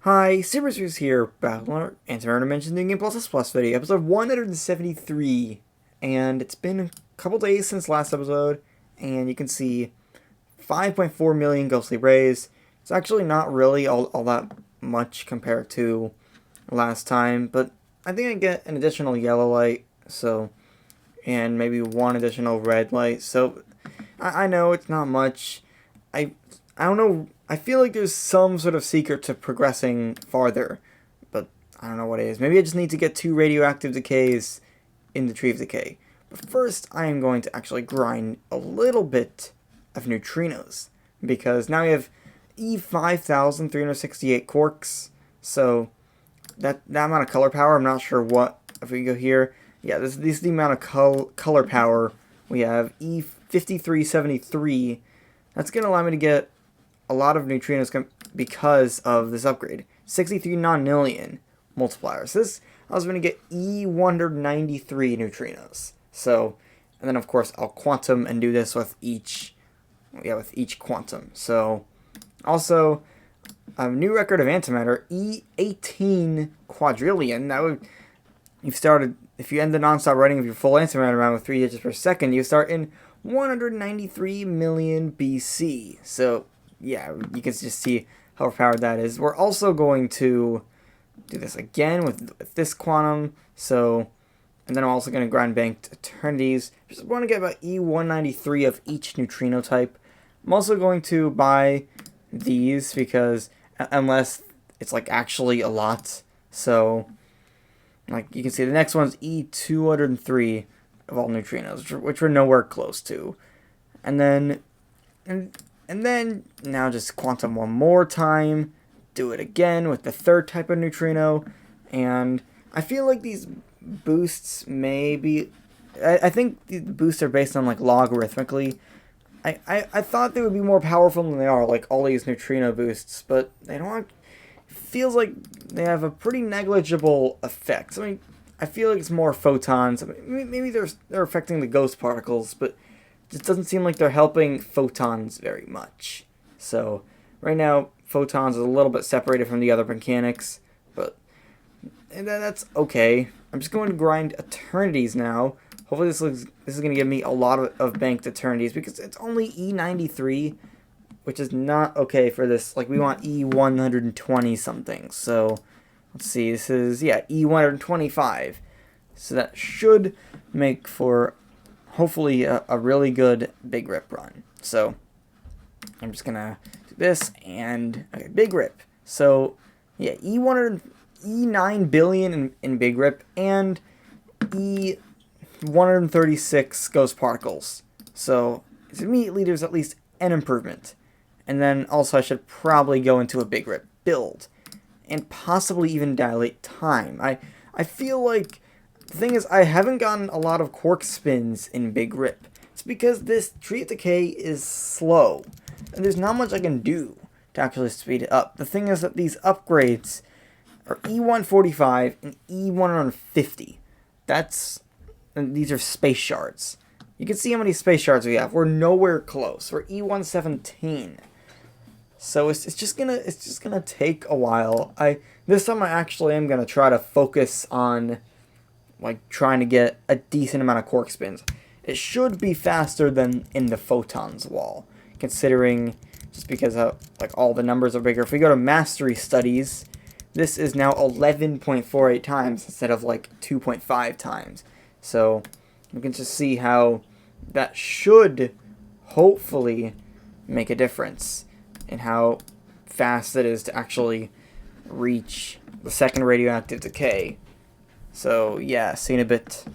Hi, Superstars here, back on our Antimatter Dimension New Game Plus video, episode 173, and it's been a couple days since last episode, and you can see 5.4 million ghostly rays. It's actually not really all that much compared to last time, but I think I get an additional yellow light, and maybe one additional red light, so I know it's not much. I don't know. I feel like there's some sort of secret to progressing farther, but I don't know what it is. Maybe I just need to get 2 radioactive decays in the Tree of Decay. But first, I am going to actually grind a little bit of neutrinos, because now we have E5368 quarks, so that amount of color power, I'm not sure what, if we go here, yeah, this is the amount of color power. We have E5373. That's going to allow me to get a lot of neutrinos because of this upgrade. 63 nonillion multipliers. This, I was going to get E193 neutrinos. So, and then of course I'll quantum and do this with each quantum. So, also, a new record of antimatter, E18 quadrillion. That would, if you end the non-stop writing of your full antimatter amount with 3 digits per second, you start in 193 million BC. So, yeah, you can just see how overpowered that is. We're also going to do this again with this quantum. So, and then I'm also going to grind banked eternities. Just want to get about E193 of each neutrino type. I'm also going to buy these because unless it's like actually a lot. So, like you can see, the next one's E203 of all neutrinos, which we're nowhere close to. And then now just quantum one more time, do it again with the third type of neutrino, and I feel like these boosts may be, I think the boosts are based on like logarithmically. I thought they would be more powerful than they are, like all these neutrino boosts, but they don't. It feels like they have a pretty negligible effect. I mean, I feel like it's more photons. I mean, maybe they're affecting the ghost particles, but it doesn't seem like they're helping photons very much. So, right now, photons is a little bit separated from the other mechanics, but that's okay. I'm just going to grind eternities now. Hopefully this is going to give me a lot of banked eternities, because it's only E93, which is not okay for this. Like, we want E120 something. So, let's see, this is, yeah, E125. So that should make for hopefully a really good big rip run. So I'm just gonna do this and okay, big rip. So yeah, E9 billion in big rip and E136 ghost particles. So it's immediately there's at least an improvement. And then also I should probably go into a big rip build and possibly even dilate time. I feel like the thing is, I haven't gotten a lot of quark spins in Big Rip. It's because this Tree of Decay is slow, and there's not much I can do to actually speed it up. The thing is that these upgrades are E145 and E150. And these are space shards. You can see how many space shards we have. We're nowhere close. We're E117. So it's just gonna take a while. This time I actually am gonna try to focus on like trying to get a decent amount of quark spins. It should be faster than in the photons wall, considering just because like all the numbers are bigger. If we go to mastery studies, this is now 11.48 times instead of like 2.5 times. So you can just see how that should hopefully make a difference in how fast it is to actually reach the second radioactive decay. So, yeah, see you in a bit.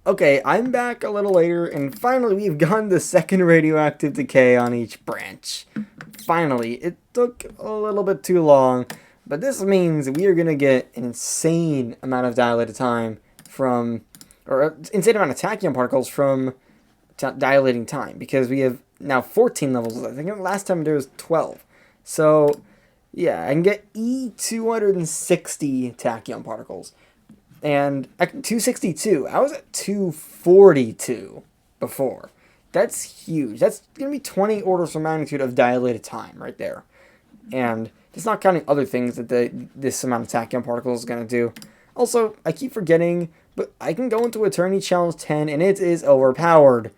Okay, I'm back a little later, and finally we've gotten the second radioactive decay on each branch. Finally, it took a little bit too long, but this means we are going to get an insane amount of dilated time from, or insane amount of tachyon particles from dilating time, because we have now 14 levels. I think last time there was 12. So, yeah, I can get E260 tachyon particles. And 262. I was at 242 before. That's huge. That's going to be 20 orders of magnitude of dilated time right there. And That's not counting other things that this amount of tachyon particles is going to do. Also, I keep forgetting, but I can go into Eternity Challenge 10, and it is overpowered.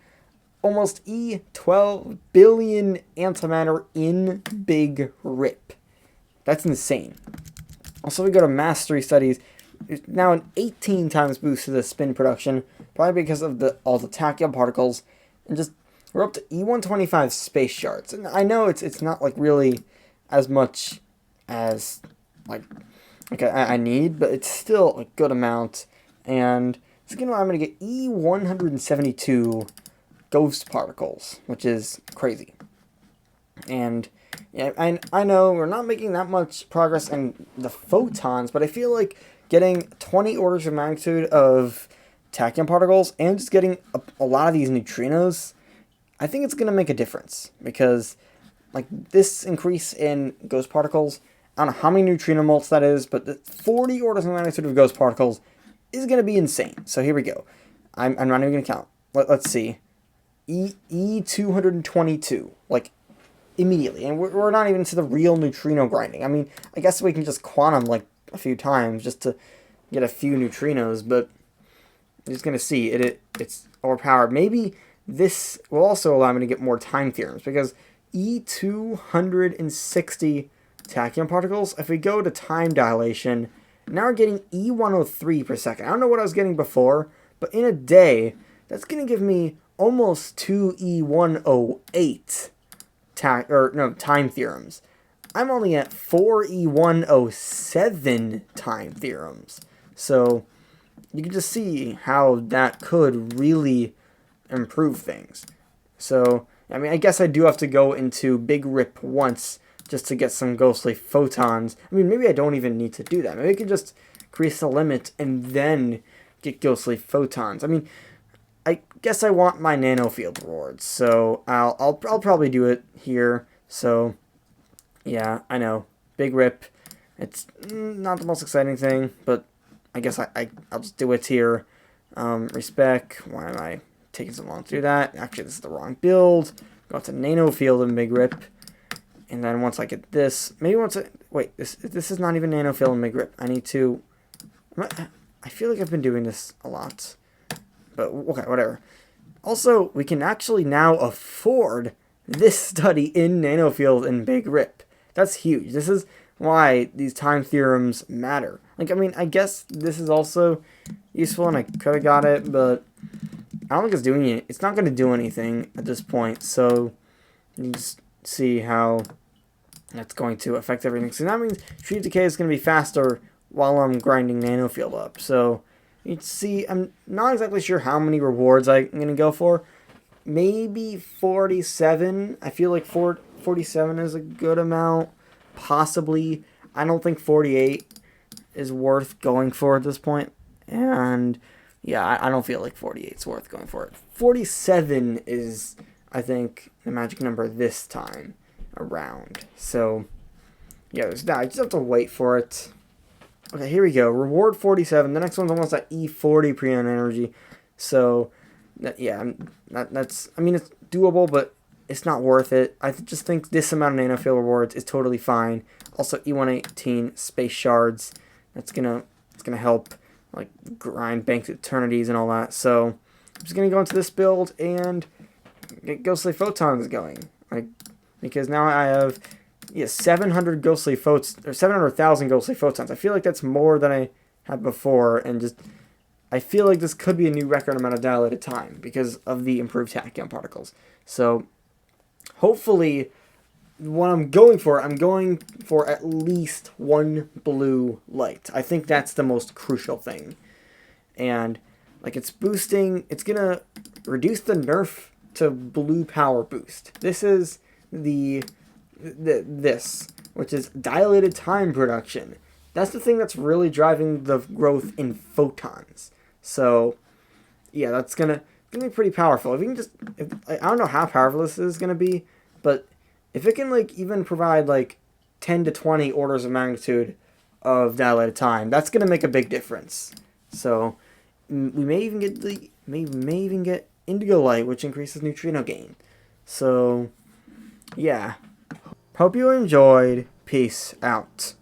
Almost 12 billion antimatter in Big Rip. That's insane. Also, we go to Mastery Studies. There's now an 18 times boost to the spin production, probably because of all the tachyon particles, and just we're up to E125 space shards. And I know it's not like really as much as like I need, but it's still a good amount, and it's gonna allow me to get E172 ghost particles, which is crazy. And yeah, I know we're not making that much progress in the photons, but I feel like getting 20 orders of magnitude of tachyon particles and just getting a lot of these neutrinos, I think it's going to make a difference, because like this increase in ghost particles, I don't know how many neutrino molts that is, but the 40 orders of magnitude of ghost particles is going to be insane. So here we go. I'm not even going to count. Let's see. E222, like immediately, and we're not even to the real neutrino grinding. I mean, I guess we can just quantum like a few times just to get a few neutrinos, but you're just going to see it's overpowered. Maybe this will also allow me to get more time theorems, because E260 tachyon particles, if we go to time dilation, now we're getting E103 per second. I don't know what I was getting before, but in a day, that's going to give me almost 2 E108 time theorems. I'm only at 4 E107 time theorems. So you can just see how that could really improve things. So, I mean, I guess I do have to go into Big Rip once just to get some Ghostly Photons. I mean, maybe I don't even need to do that. Maybe I could just increase the limit and then get Ghostly Photons. I mean, I guess I want my nanofield rewards, so I'll probably do it here. So, yeah, I know. Big Rip. It's not the most exciting thing, but I guess I'll just do it here. Respec. Why am I taking so long to do that? Actually, this is the wrong build. Go to nanofield and Big Rip. And then once I get this, maybe once I... Wait, this is not even nanofield and Big Rip. I need to... I feel like I've been doing this a lot. But, okay, whatever. Also, we can actually now afford this study in nanofield and Big Rip. That's huge. This is why these time theorems matter. Like, I mean, I guess this is also useful, and I could have got it, but I don't think it's doing it. It's not going to do anything at this point, so you can just see how that's going to affect everything. So that means Radioactive Decay is going to be faster while I'm grinding nanofield up. So you can see, I'm not exactly sure how many rewards I'm going to go for. Maybe 47. I feel like 47 is a good amount. Possibly. I don't think 48 is worth going for at this point. And yeah, I don't feel like 48 is worth going for it. 47 is, I think, the magic number this time around. So yeah, there's that. I just have to wait for it. Okay, here we go. Reward 47. The next one's almost at E40 pre-on energy. So yeah, that's, I mean, it's doable, but it's not worth it. I just think this amount of nanofield rewards is totally fine. Also, E118 space shards. It's gonna help like grind banked eternities and all that. So I'm just gonna go into this build and get Ghostly Photons going. Like, because now I have 700 Ghostly Photons, or 700,000 Ghostly Photons. I feel like that's more than I had before, and just I feel like this could be a new record amount of dilated time because of the improved tachyon particles. So hopefully, what I'm going for at least one blue light. I think that's the most crucial thing. And like, it's boosting, it's gonna reduce the nerf to blue power boost. This is this, which is dilated time production. That's the thing that's really driving the growth in photons. So yeah, that's gonna be pretty powerful. If you can just, I don't know how powerful this is gonna be, but if it can like even provide like 10 to 20 orders of magnitude of dilated time, that's gonna make a big difference. So we may even get may even get indigo light, which increases neutrino gain. So yeah, hope you enjoyed. Peace out.